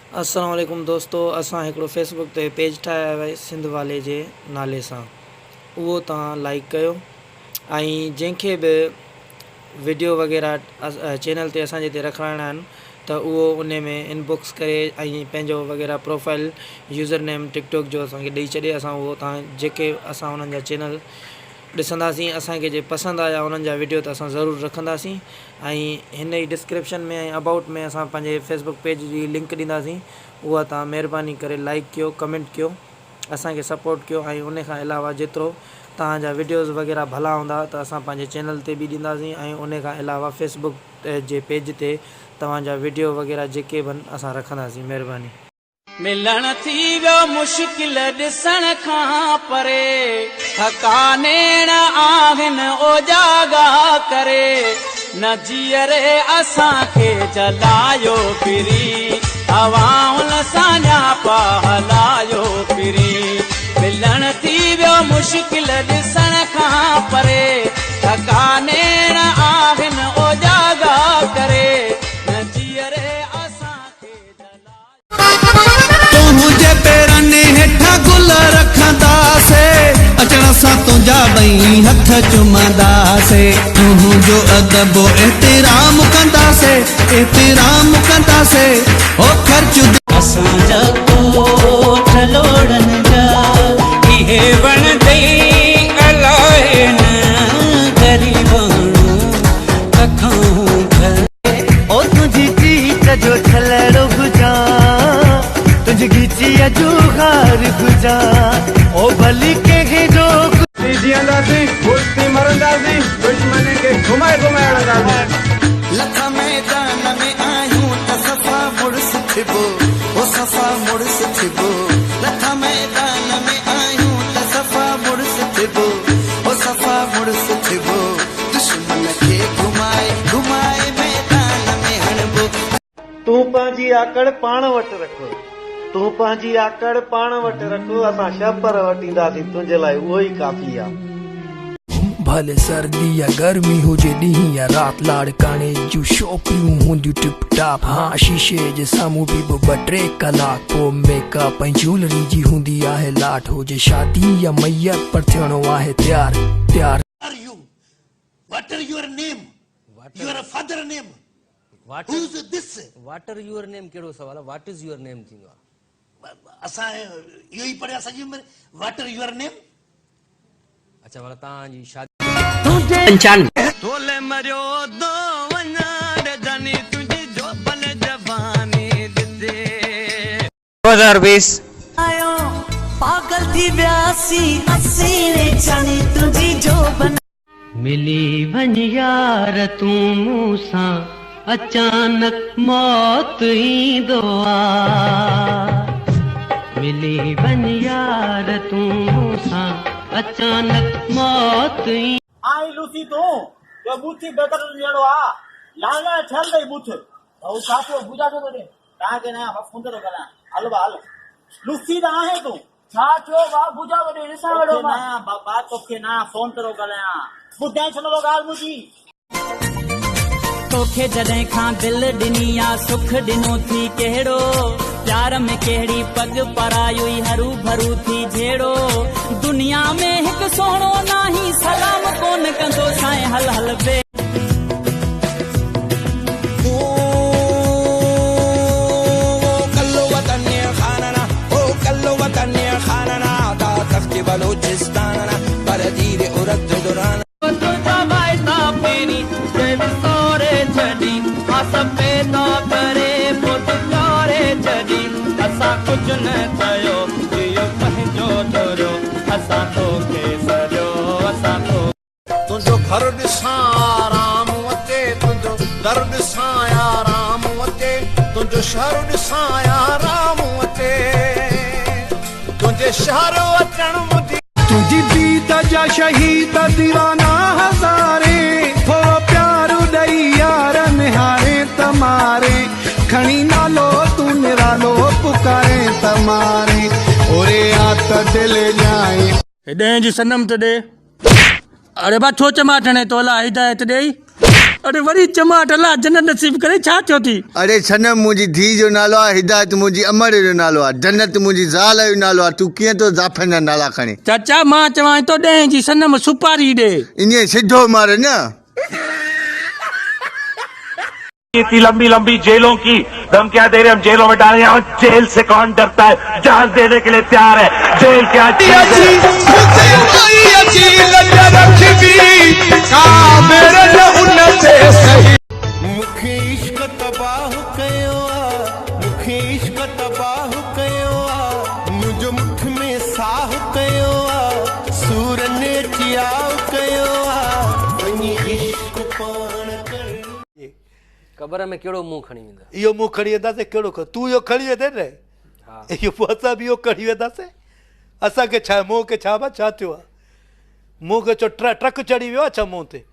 अस्सलाम वालेकुम दोस्तों, असां हिकिड़ो फेसबुक ते पेज ठाहिया आहे सिंध वाले जे नाले सां। उहो तव्हां लाइक कयो ऐं जंहिंखे बि वीडियो वग़ैरह चैनल ते असांजे हिते रखाइणा आहिनि त उहो उन में इनबॉक्स करे ऐं पंहिंजो वग़ैरह प्रोफाइल यूज़र नेम टिकटॉक जो असांखे ॾेई छॾे। असां उहो तव्हां जेके असां उन्हनि जा चैनल ॾिसंदासीं, असांखे जे पसंदि आया उन्हनि जा वीडियो त असां ज़रूरु रखंदासीं ऐं हिन ई डिस्क्रिप्शन में ऐं अबाउट में असां पंहिंजे फेसबुक पेज जी लिंक ॾींदासीं। उहा तव्हां महिरबानी करे लाइक कयो, कमेंट कयो, असांखे सपोर्ट कयो ऐं उन खां अलावा जेतिरो तव्हांजा वीडियोज़ वग़ैरह भला हूंदा त असां पंहिंजे चैनल ते बि ॾींदासीं ऐं उन खां अलावा फेसबुक जे पेज ते तव्हांजा वीडियो वग़ैरह जेके बि असां रखंदासीं। महिरबानी। मिलण थी वियो मुश्किल ॾिसण खां परे, थकानेण आहिनि ओजागा करे, न जीअरे असांखे जलायो फिरी, हवाउनि सां न्यापा हलायो फिरी। मिलण थी वियो मुश्किल ॾिसण खां परे, थकानेण आहिनि ओजागा करे, न जीअरे असांखे तुंहिंजे पेरनि हेठां गुल रखंदासीं, अचण सां तुंहिंजा ॿई हथ चुमंदासीं। तुंहिंजो अदब एतिराम कंदासीं, एतिराम कंदासीं। ओ ख़र्च असांजा कोठ लोड़नि जा इहे वण ॾेई अलाए न ग़रीबाणो कखां घर। ओ तुझी चीट जो छलड़ो गुजा, तुझी गीचिया जो हार गुजा, ओ भली के जो जीअंदासीं कुश्ती मरंदासीं, दुश्मन खे घुमाए घुमाए हणंदासीं। लख मैदान में आयूं त सफ़ा मुड़स थिबो, ओ सफ़ा मुड़स थिबो। लख मैदान में आयूं त सफ़ा मुड़स थिबो, ओ सफ़ा मुड़स थिबो। दुश्मन खे घुमाए घुमाए मैदान में हणबो। तूं पंहिंजी आकड़ पाण वटि रख, तूं पंहिंजी आकड़ पाण वटि रख। असां छपर वटींदासीं तुंहिंजे लाइ, उहो ई काफ़ी आहे। भले सर्दी या गर्मी हुजे, ॾींहुं या राति, लाड़काने जूं शॉपियूं हूंदियूं टिप टाप। हाँ, शीशे जे साम्हूं बि ॿ टे कलाक, पोइ मेकअप ऐं ज्वेलरी जी हूंदी आहे लाट। हुजे शादी या मैयर पर थियणो आहे तयार तयार। What are your name? Your father name? Who is this? What are your name? केड़ो सवाल है? What is your name थींदो आहे? असां इहो ई पढ़िया सॼी उमिरि। What are your name? अच्छा, वाला तव्हांजी शादी तोले मरियो दो वञा जानी तुंहिंजी जो बल जवानी ॾिसे। 2020 आयो पागल थी व्यासी, असीरे जानी तुझी जो बन। मिली वञ यार तूं मूंसां, अचानक मौत ईंदो आ। मिली वञ यार तूं मूंसां, अचानक मौत ई। आई लूसी तूं जो बूथी बेकर ॾियणो आहे, लाला ठल गई बूथ और साथो बुझा तो दे ता के ना फोन तो करा। हलो हल लूसी दा है तू छा थियो बा बुझा वडे ॾिसा वडो ना बात तो के ना फोन तो करा बुधाई छनो गाल मुजी। तोखे जॾहिं खां दिल ॾिनी आ, सुख ॾिनो थी कहिड़ो, प्यार में कहिड़ी पग परायो हरू भरू थी झेड़ो। दुनिया में हिकु सोणो नाही, सलाम कोन कंदो साईं, हल हल बे। कल्लो वतन खाना, ओ कल्लो वतन खाना, दा तख्त बलूचिस्तान पर दीर उरद दुरान। कुछ न कयो जियो पंहिंजो डोरियो, असां तोखे सॼो असां तो। तुंहिंजो घर ॾिसां आराम अचे, तुंहिंजो दर ॾिसां आराम अचे, तुंहिंजो शहर ॾिसां आराम अचे, तुंहिंजे शहर अचण मुंहिंजी। तुझी दीद जा शहीद दीवाना हज़ारे, थोरो प्यार ॾेई यार निहारे तमारे। खणी नालो तू निरालो पुकारे तमारे, ओरे आत दिल जाए। हेॾे जी सनम त ॾे, अरे बा छोच माठणे तोला हिदायत ॾेई अरे वरी चमाट अल्लाह जन्नत नसीब करे छा थियो थी अरे सनम मुंहिंजी धी जो नालो आहे हिदायत मुंहिंजी अमर जो नालो आहे जन्नत मुंहिंजी ज़ाल जो नालो आहे तूं कीअं तो ज़ाफ़नि जा नाला खणे चाचा मां चवां तो 10 जी सनम सुपारी ॾे ईअं सिधो मार न इतनी लंबी लंबी जेलों की धमकियां दे रहे हम जेलों में डाले और जेल से कौन डरता है जान देने के लिए तैयार है जेल क्या मूंखे इश्क तबाह कयो आहे मूंखे इश्क तबाह कयो आहे मुंहिंजो मुठ में साह कयो आहे सूर ने चियाव कयो आहे वञी इश्क पाण कर क़बर में कहिड़ो मुंहुं खणी वेंदा इहो मुंहुं खणी वेंदासीं कहिड़ो तूं इहो खणी वेंदे न इहो पोइ असां बि इहो खणी वेंदासीं असांखे छा मुंहुं खे छा छा थियो आहे मुंहुं खे चो ट्रक चढ़ी वियो आहे छा मुंहुं ते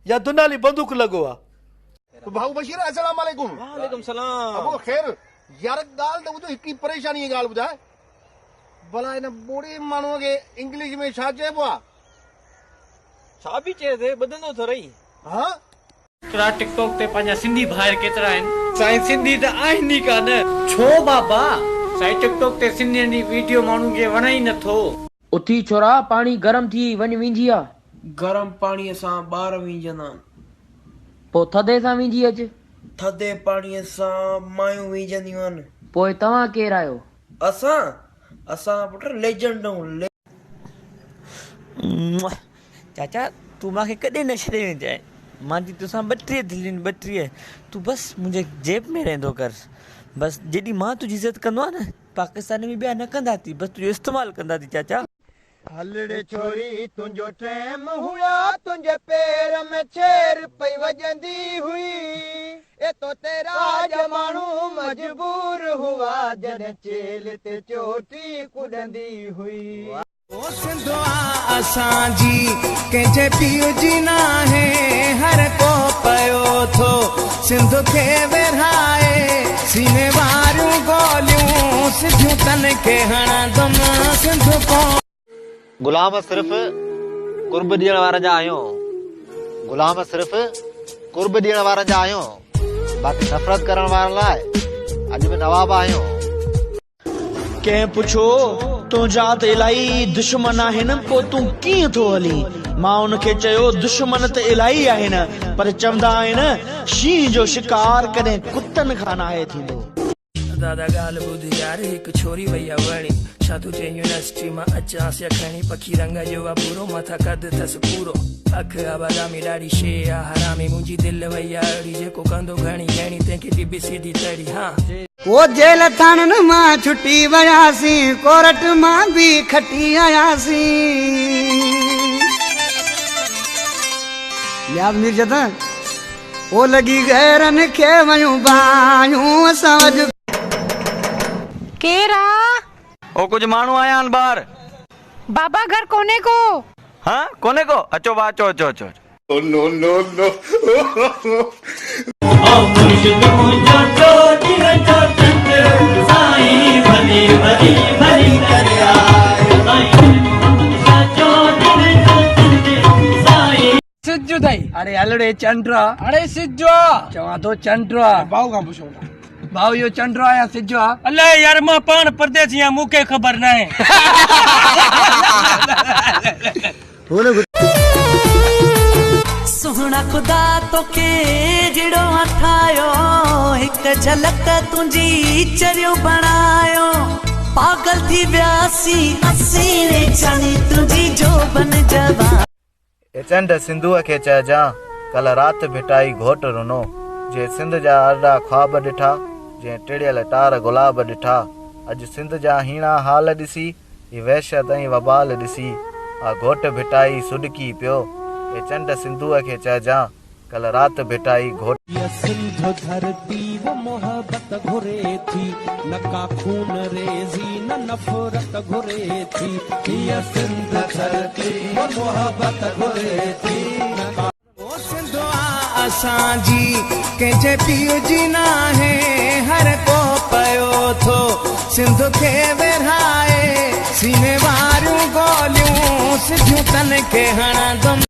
या दुनाली बंदूक लॻो आहे भाऊ बशीर अस्सलाम वालेकुम वालेकुम सलाम अबो ख़ैर यार ॻाल्हि त ॿुधो हिकिड़ी परेशानी जी ॻाल्हि ॿुधाए भला हिन ॿोड़े माण्हूअ खे इंग्लिश में छा चइबो आहे छा बि चए थे ॿुधंदो थो रही हा केतिरा टिकटॉक ते पंहिंजा सिंधी भाइर केतिरा आहिनि साईं सिंधी त आहिनि ई कान छो बाबा साईं टिकटॉक ते सिंधियुनि जी वीडियो माण्हू खे वणे ई नथो उथी छोरा पाणी गरम थी वञ विंझी आ गरम पाणीअ सां ॿार विझंदा आहिनि पो थधे सां विंझी अच थधे पाणीअ सां मायूं विझंदियूं आहिनि पोइ तव्हां केरु आहियो असां पुट लेजेंड चाचा तूं मूंखे कॾहिं न छॾे वेंजाए मुंहिंजी तोसां 32 दिलियूं 32 तूं बसि मुंहिंजे जेब में रहंदो कर बसि जॾहिं मां तुंहिंजी इज़त कंदो आहे न पाकिस्तान में ॿिया न कंदा थी बसि तुंहिंजो इस्तेमालु कंदा थी चाचा हलड़े छोरी तुंहिंजो टैम हुआ तुंहिंजे पेर में छेर पई वॼंदी हुई ए तो तेरा जमानू मजबूर हुआ जॾहिं चेल ते चोटी कुॾंदी हुई ओ सिंधवा असांजी कंहिंजे पीउ जी नाहे हर को पयो थो सिंध खे विरहाए सीने वारियूं गोलियूं सिधियूं तन खे हणंदुम सिंध को गुलाम सिर्फ़ कुर्ब ॾियण वारनि जा आहियूं गुलाम सिर्फ़ कुर्ब ॾियण वारनि जा आहियूं बाक़ी नफ़रत करण वारनि लाइ अॼु बि नवाब आहियूं कंहिं पुछो तुंहिंजा त इलाही दुश्मन आहिनि पोइ तूं कीअं थो हली मां उनखे चयो दुश्मन त इलाही आहिनि पर चवंदा आहिनि शींहं जो शिकार कॾहिं कुतनि खां नाहे थींदो दादा ॻाल्हि ॿुधी यार हिकु छोरी वई आहे वणी छा तूं चई यूनिवर्सिटी मां अचांसि या खणी पखी रंग जो आहे पूरो मथां कद अथसि पूरो अख आहे बादामी ॾाढी शे आहे हरामी मुंहिंजी दिलि वई आहे अहिड़ी जेको कंदो घणी घणी तंहिंखे ॾिबी सीधी तड़ी हा ओ जेल थाननि मां छुटी वियासीं कोर्ट मां बि खटी आयासीं याद मिर्ज़ा ओ लॻी गैरनि खे वयूं बायूं असां अॼु केरा ओ कुछ माण्हू आया आहिनि ॿाहिरि बाबा घर कोने को हाँ कोने को अचो बा अचो अचो अचो नो नो नो सिज्जू थई अरे हलड़े चंड्रा अरे सिज्जो चवां तो चंड्रा भाऊ खां पुछो भाऊ यो चंड्रा या सिज्जो अल्लाह यार मां पाण परदेसी आहियां मूंखे ख़बर न आहे सोहना खुदा तोखे जहिड़ो ठाहियो हिकु झलक तुंहिंजी चरियो बणायो पागल थी वियासीं असीं वेचानी तुंहिंजी जोबन जवान चंड सिंधुअ खे चइजां कल राति भिटाई घोट रुनो जे सिंध जा अरड़ा ख्वाब ॾिठा जंहिं टिड़ियल टार गुलाब ॾिठा अॼु सिंध जा हीणा हाल ॾिसी ही वहशत ऐं वबाल ॾिसी आ घोट भिटाई सुॾकी पियो ए चंड सिंधुअ खे चइजां कल राति भिटाई घोट सिंध धरती वो मोहब्बत घुरे थी न का खून रेजी न नफरत घुरे थी ये सिंध धरती वो मोहब्बत घुरे थी ओ सिंधवा असांजी कंहिंजे पीउ जी नाहे हर को पयो थो सिंध खे विरहाए सीने वारियूं गोलियूं सिधियूं तन खे हणंदुम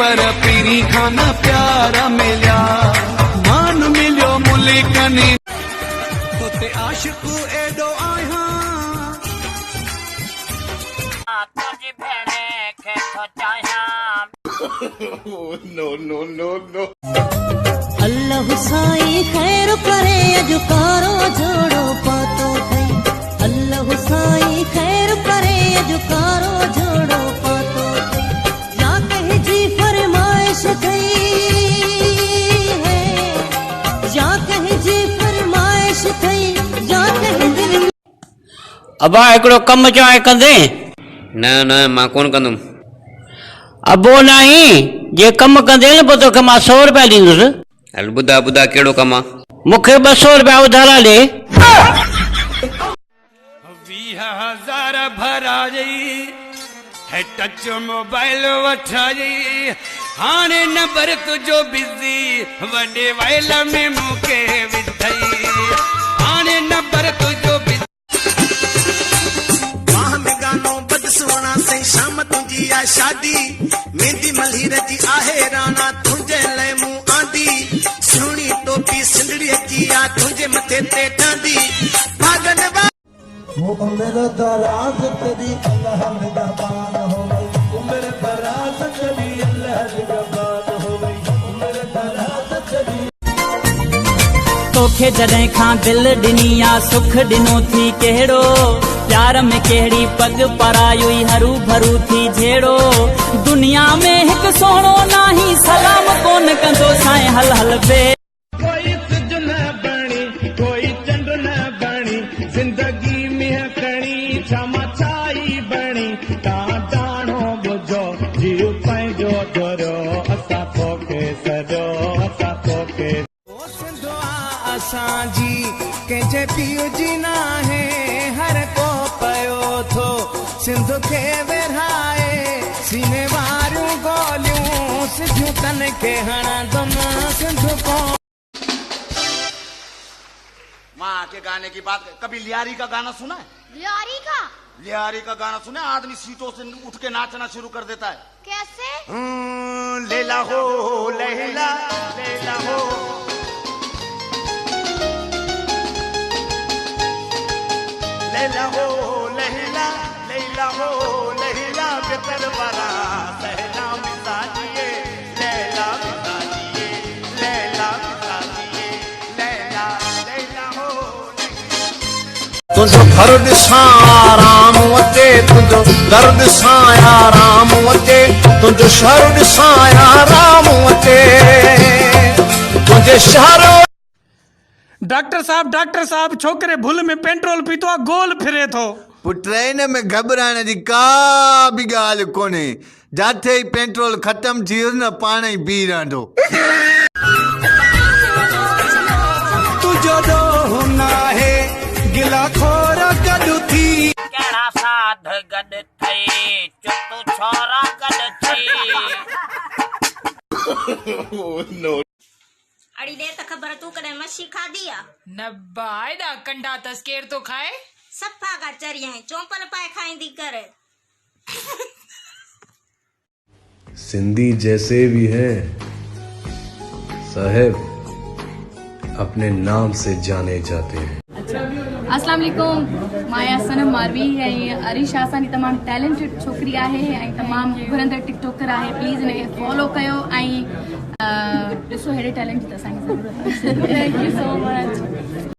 पर पीरी खाना प्यारा मिलिया मान मिलियो मुलिकनी तोते आशिक एडो आया तुझी भेणे खे थो चाहियां नो नो नो नो अल्लाह साईं खैर करे अॼु कारो जोड़ो पातो थई अल्लाह साईं खैर करे अॼु कारो जोड़ो पातो थई या कंहिंजी फरमाइश थई है या कंहिंजी फरमाइश थई या कंहिं दिल अबा हिकिड़ो कमु चवां कंदे न न मां कोन कंदुमि अबो नहीं जे कमु कंदे न पोइ तोखे मां 100 रुपया ॾींदुसि हल ॿुधा ॿुधा कहिड़ो कमु आहे मूंखे 200 रुपया उधारा ॾे 20,000 भराई है टच मोबाइल वठाई हाणे नंबर तुझो बिज़ी वॾे वाइल में मूंखे विधई हाणे नंबर तुझो वाह में गानो बद सुहिणा सही शाम तुंहिंजी आहे शादी मेहंदी मल्हीर जी आहे राणा तुंहिंजे लाइ मूं आंदी सुहिणी टोपी सिंधड़ीअ जी आहे तुंहिंजे मथे ते टांदी भागन वो मेरा दराज तेरी अल्लाह निगहबान हो गई वो मेरे दराज तेरी अल्लाह निगहबान हो गई मेरे दराज तेरी तोखे जॾहिं खां दिल ॾिनी आ सुख ॾिनो थी कहिड़ो प्यार में कहिड़ी पग परायुई हरू भरू थी झेड़ो दुनिया में हिकु सुहिणो नाही सलाम कोन कंदो साईं हल हल बे कोई सिज न बणी कोई चंड न बणी जिंदगी में कणी क्षमा चाई बणी तव्हां ॼाणो ॿुधो जीव पंहिंजो धोरियो असां तोखे सॼो असां तोखे असांजी कंहिंजे पीउ जी न आहे हर को पयो थो सिंध खे विरहाए सीने वारियूं गोलियूं सिधियूं तन खे हणंदुमि सिंध को माँ के गाने की बात कभी लियारी का गाना सुना है लियारी का गाना सुना है आदमी सीटों से उठ के नाचना शुरू कर देता है कैसे लैला हो लैला लैला हो लैला हो लैला लैला हो लैला बेतर बरा सहला मिसाजिए लैला मिसाजिए लैला मिसाजिए लैला लैला हो तुझो घर ॾिसां आराम अचे तुझो दर ॾिसां आराम अचे तुझो शहर ॾिसां आराम अचे तुझे शहर डॉक्टर साहब छोकरे भुल में पेट्रोल पीतो आहे गोल फिरे थो ट्रेन में घबराइण जी का बि ॻाल्हि कोन्हे जिथे ई पेट्रोल ख़तम थी वियो न पाण ई बीह रहंदो तुझो ॾोह नाहे गिला खोर गॾु थी कहिड़ा साध गॾु थई चुप छोरा गॾु थई अड़ी दे त ख़बर तू कॾहिं मच्छी खाधी आ न बायदा कंडा तस केर तो खाए सफ़ा का चरिया चौंपल पाए खाईंदी कर सिंधी जैसे भी हैं साहेब अपने नाम से जाने जाते हैं अस्सलाम वालेकुम माया सनम मारवी ऐं अरीशा असांजी तमामु टैलेंटेड छोकिरी आहे ऐं तमामु घुरंदड़ टिकटॉकर आहे प्लीज़ हिनखे फॉलो कयो ऐं ॾिसो हेड़े टैलेंट जी त असांखे ज़रूरत आहे थैंक यू सो मच